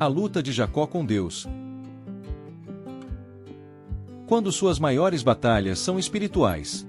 A luta de Jacó com Deus. Quando suas maiores batalhas são espirituais.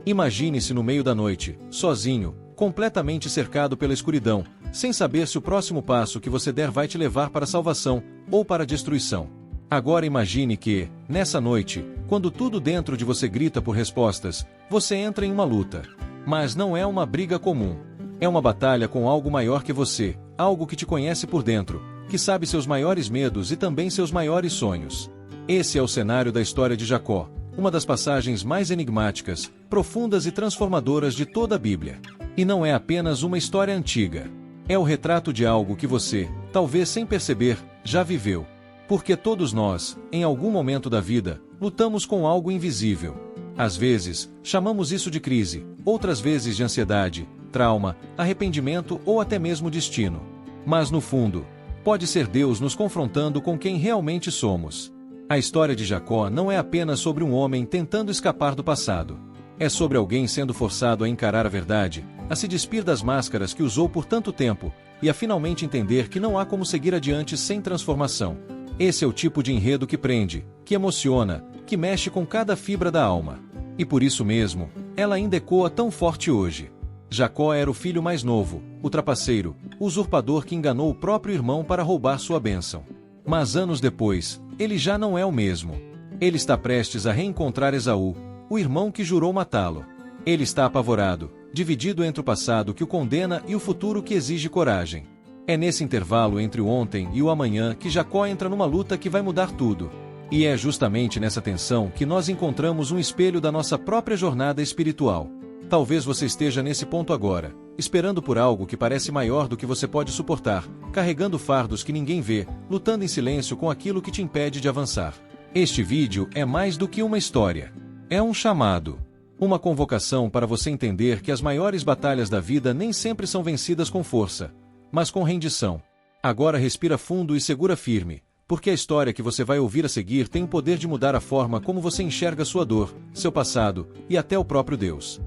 Imagine-se no meio da noite, sozinho, completamente cercado pela escuridão, sem saber se o próximo passo que você der vai te levar para a salvação ou para a destruição. Agora imagine que, nessa noite, quando tudo dentro de você grita por respostas, você entra em uma luta. Mas não é uma briga comum. É uma batalha com algo maior que você, algo que te conhece por dentro, que sabe seus maiores medos e também seus maiores sonhos. Esse é o cenário da história de Jacó, uma das passagens mais enigmáticas, profundas e transformadoras de toda a Bíblia. E não é apenas uma história antiga. É o retrato de algo que você, talvez sem perceber, já viveu. Porque todos nós, em algum momento da vida, lutamos com algo invisível. Às vezes, chamamos isso de crise, outras vezes de ansiedade, trauma, arrependimento ou até mesmo destino. Mas no fundo, pode ser Deus nos confrontando com quem realmente somos. A história de Jacó não é apenas sobre um homem tentando escapar do passado. É sobre alguém sendo forçado a encarar a verdade, a se despir das máscaras que usou por tanto tempo, e a finalmente entender que não há como seguir adiante sem transformação. Esse é o tipo de enredo que prende, que emociona, que mexe com cada fibra da alma. E por isso mesmo, ela ainda ecoa tão forte hoje. Jacó era o filho mais novo, o trapaceiro, o usurpador que enganou o próprio irmão para roubar sua bênção. Mas anos depois, ele já não é o mesmo. Ele está prestes a reencontrar Esaú, o irmão que jurou matá-lo. Ele está apavorado, dividido entre o passado que o condena e o futuro que exige coragem. É nesse intervalo entre o ontem e o amanhã que Jacó entra numa luta que vai mudar tudo. E é justamente nessa tensão que nós encontramos um espelho da nossa própria jornada espiritual. Talvez você esteja nesse ponto agora, esperando por algo que parece maior do que você pode suportar, carregando fardos que ninguém vê, lutando em silêncio com aquilo que te impede de avançar. Este vídeo é mais do que uma história. É um chamado. Uma convocação para você entender que as maiores batalhas da vida nem sempre são vencidas com força, mas com rendição. Agora respira fundo e segura firme, porque a história que você vai ouvir a seguir tem o poder de mudar a forma como você enxerga sua dor, seu passado e até o próprio Deus.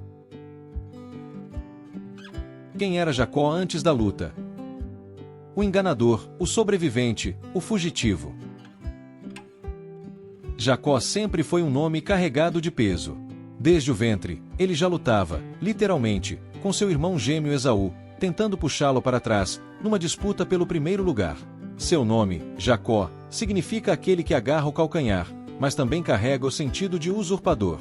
Quem era Jacó antes da luta? O enganador, o sobrevivente, o fugitivo. Jacó sempre foi um nome carregado de peso. Desde o ventre, ele já lutava, literalmente, com seu irmão gêmeo Esaú, tentando puxá-lo para trás, numa disputa pelo primeiro lugar. Seu nome, Jacó, significa aquele que agarra o calcanhar, mas também carrega o sentido de usurpador.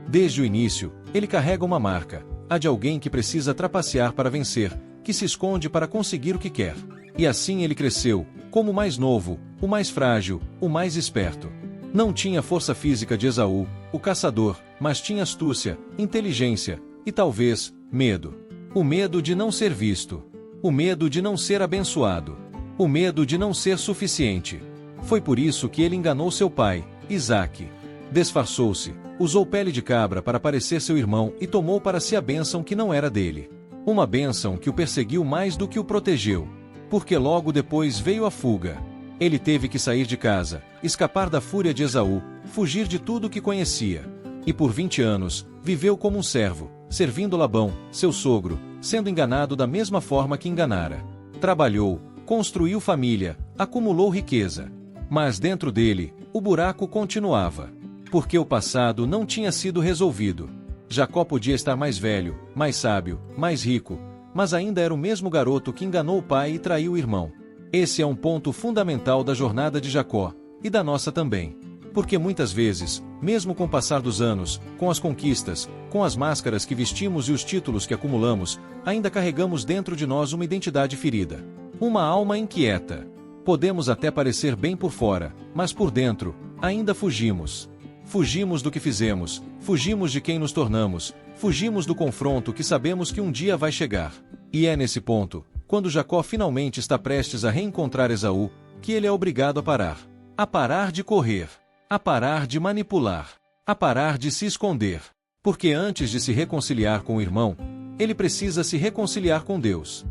Desde o início, ele carrega uma marca, a de alguém que precisa trapacear para vencer, que se esconde para conseguir o que quer. E assim ele cresceu, como o mais novo, o mais frágil, o mais esperto. Não tinha força física de Esaú, o caçador, mas tinha astúcia, inteligência e talvez, medo. O medo de não ser visto. O medo de não ser abençoado. O medo de não ser suficiente. Foi por isso que ele enganou seu pai, Isaque. Disfarçou-se, usou pele de cabra para parecer seu irmão e tomou para si a bênção que não era dele. Uma bênção que o perseguiu mais do que o protegeu. Porque logo depois veio a fuga. Ele teve que sair de casa, escapar da fúria de Esaú, fugir de tudo que conhecia. E por 20 anos, viveu como um servo, servindo Labão, seu sogro, sendo enganado da mesma forma que enganara. Trabalhou, construiu família, acumulou riqueza. Mas dentro dele, o buraco continuava. Porque o passado não tinha sido resolvido. Jacó podia estar mais velho, mais sábio, mais rico, mas ainda era o mesmo garoto que enganou o pai e traiu o irmão. Esse é um ponto fundamental da jornada de Jacó, e da nossa também. Porque muitas vezes, mesmo com o passar dos anos, com as conquistas, com as máscaras que vestimos e os títulos que acumulamos, ainda carregamos dentro de nós uma identidade ferida. Uma alma inquieta. Podemos até parecer bem por fora, mas por dentro, ainda fugimos. Fugimos do que fizemos, fugimos de quem nos tornamos, fugimos do confronto que sabemos que um dia vai chegar. E é nesse ponto, quando Jacó finalmente está prestes a reencontrar Esaú, que ele é obrigado a parar. A parar de correr. A parar de manipular. A parar de se esconder. Porque antes de se reconciliar com o irmão, ele precisa se reconciliar com Deus.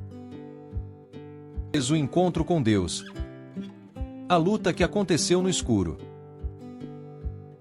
O encontro com Deus. A luta que aconteceu no escuro.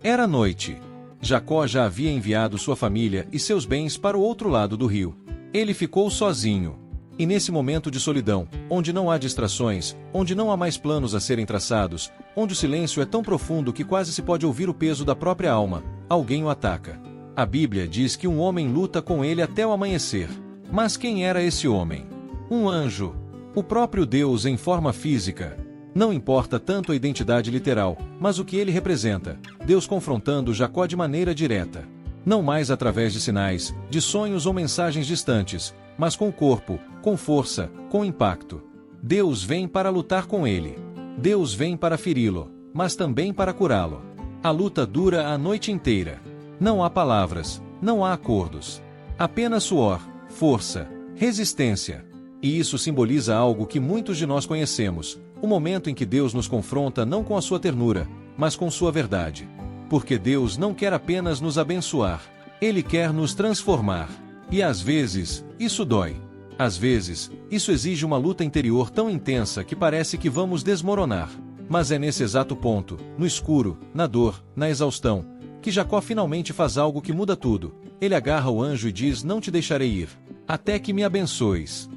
Era noite. Jacó já havia enviado sua família e seus bens para o outro lado do rio. Ele ficou sozinho. E nesse momento de solidão, onde não há distrações, onde não há mais planos a serem traçados, onde o silêncio é tão profundo que quase se pode ouvir o peso da própria alma, alguém o ataca. A Bíblia diz que um homem luta com ele até o amanhecer. Mas quem era esse homem? Um anjo. O próprio Deus em forma física. Não importa tanto a identidade literal, mas o que ele representa. Deus confrontando Jacó de maneira direta. Não mais através de sinais, de sonhos ou mensagens distantes, mas com o corpo, com força, com impacto. Deus vem para lutar com ele. Deus vem para feri-lo, mas também para curá-lo. A luta dura a noite inteira. Não há palavras, não há acordos. Apenas suor, força, resistência. E isso simboliza algo que muitos de nós conhecemos, o momento em que Deus nos confronta não com a sua ternura, mas com sua verdade. Porque Deus não quer apenas nos abençoar, Ele quer nos transformar. E às vezes, isso dói. Às vezes, isso exige uma luta interior tão intensa que parece que vamos desmoronar. Mas é nesse exato ponto, no escuro, na dor, na exaustão, que Jacó finalmente faz algo que muda tudo. Ele agarra o anjo e diz: não te deixarei ir, até que me abençoes.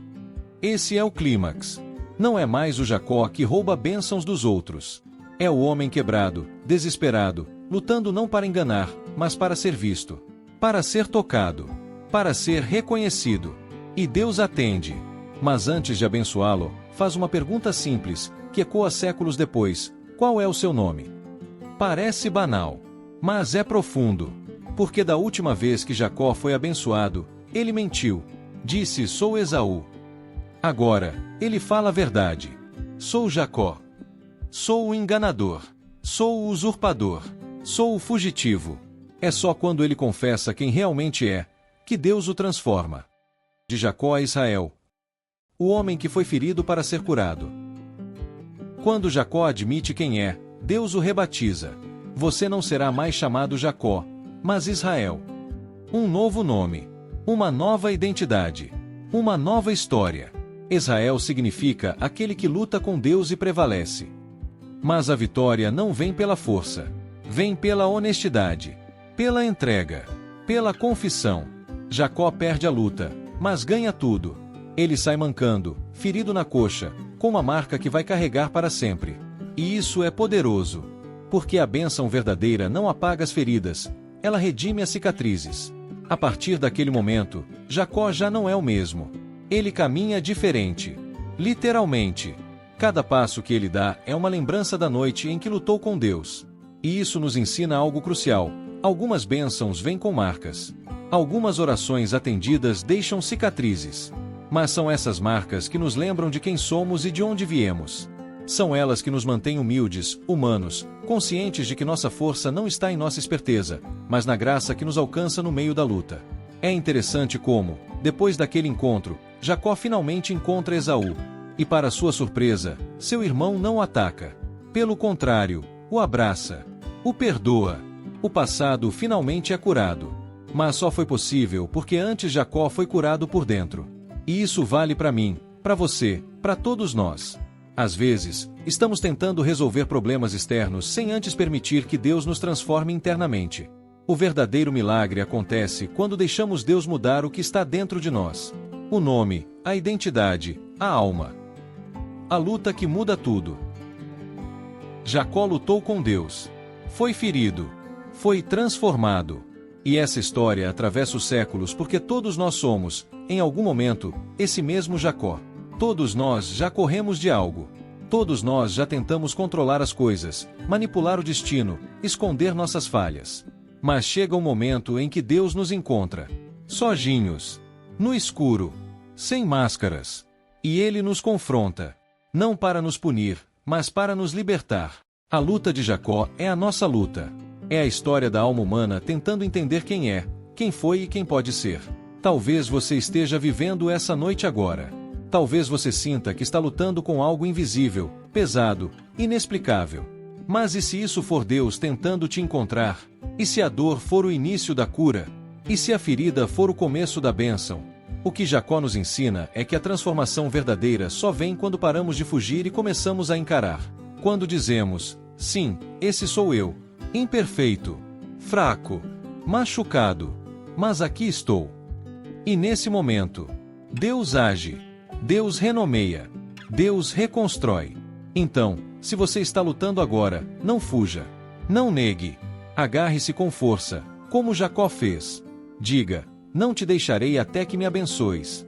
Esse é o clímax. Não é mais o Jacó que rouba bênçãos dos outros. É o homem quebrado, desesperado, lutando não para enganar, mas para ser visto, para ser tocado, para ser reconhecido. E Deus atende. Mas antes de abençoá-lo, faz uma pergunta simples, que ecoa séculos depois: qual é o seu nome? Parece banal, mas é profundo. Porque da última vez que Jacó foi abençoado, ele mentiu. Disse: sou Esaú. Agora, ele fala a verdade. Sou Jacó. Sou o enganador. Sou o usurpador. Sou o fugitivo. É só quando ele confessa quem realmente é, que Deus o transforma. De Jacó a Israel. O homem que foi ferido para ser curado. Quando Jacó admite quem é, Deus o rebatiza. Você não será mais chamado Jacó, mas Israel. Um novo nome. Uma nova identidade. Uma nova história. Israel significa aquele que luta com Deus e prevalece. Mas a vitória não vem pela força. Vem pela honestidade. Pela entrega. Pela confissão. Jacó perde a luta, mas ganha tudo. Ele sai mancando, ferido na coxa, com uma marca que vai carregar para sempre. E isso é poderoso. Porque a bênção verdadeira não apaga as feridas, ela redime as cicatrizes. A partir daquele momento, Jacó já não é o mesmo. Ele caminha diferente. Literalmente. Cada passo que ele dá é uma lembrança da noite em que lutou com Deus. E isso nos ensina algo crucial. Algumas bênçãos vêm com marcas. Algumas orações atendidas deixam cicatrizes. Mas são essas marcas que nos lembram de quem somos e de onde viemos. São elas que nos mantêm humildes, humanos, conscientes de que nossa força não está em nossa esperteza, mas na graça que nos alcança no meio da luta. É interessante como, depois daquele encontro, Jacó finalmente encontra Esaú. E para sua surpresa, seu irmão não o ataca. Pelo contrário, o abraça. O perdoa. O passado finalmente é curado. Mas só foi possível porque antes Jacó foi curado por dentro. E isso vale para mim, para você, para todos nós. Às vezes, estamos tentando resolver problemas externos sem antes permitir que Deus nos transforme internamente. O verdadeiro milagre acontece quando deixamos Deus mudar o que está dentro de nós. O nome, a identidade, a alma. A luta que muda tudo. Jacó lutou com Deus. Foi ferido. Foi transformado. E essa história atravessa os séculos porque todos nós somos, em algum momento, esse mesmo Jacó. Todos nós já corremos de algo. Todos nós já tentamos controlar as coisas, manipular o destino, esconder nossas falhas. Mas chega um momento em que Deus nos encontra. Sozinhos. No escuro. Sem máscaras. E Ele nos confronta. Não para nos punir, mas para nos libertar. A luta de Jacó é a nossa luta. É a história da alma humana tentando entender quem é, quem foi e quem pode ser. Talvez você esteja vivendo essa noite agora. Talvez você sinta que está lutando com algo invisível, pesado, inexplicável. Mas e se isso for Deus tentando te encontrar? E se a dor for o início da cura? E se a ferida for o começo da bênção? O que Jacó nos ensina é que a transformação verdadeira só vem quando paramos de fugir e começamos a encarar. Quando dizemos: sim, esse sou eu. Imperfeito, fraco, machucado, mas aqui estou. E nesse momento, Deus age. Deus renomeia. Deus reconstrói. Então, se você está lutando agora, não fuja. Não negue. Agarre-se com força, como Jacó fez. Diga: não te deixarei até que me abençoes.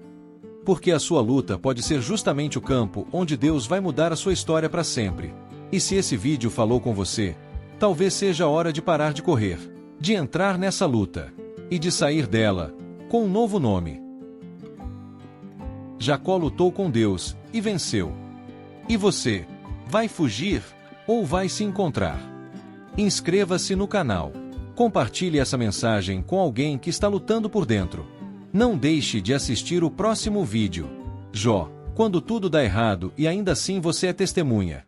Porque a sua luta pode ser justamente o campo onde Deus vai mudar a sua história para sempre. E se esse vídeo falou com você, talvez seja a hora de parar de correr, de entrar nessa luta e de sair dela com um novo nome. Jacó lutou com Deus e venceu. E você, vai fugir ou vai se encontrar? Inscreva-se no canal. Compartilhe essa mensagem com alguém que está lutando por dentro. Não deixe de assistir o próximo vídeo. Jó, quando tudo dá errado e ainda assim você é testemunha.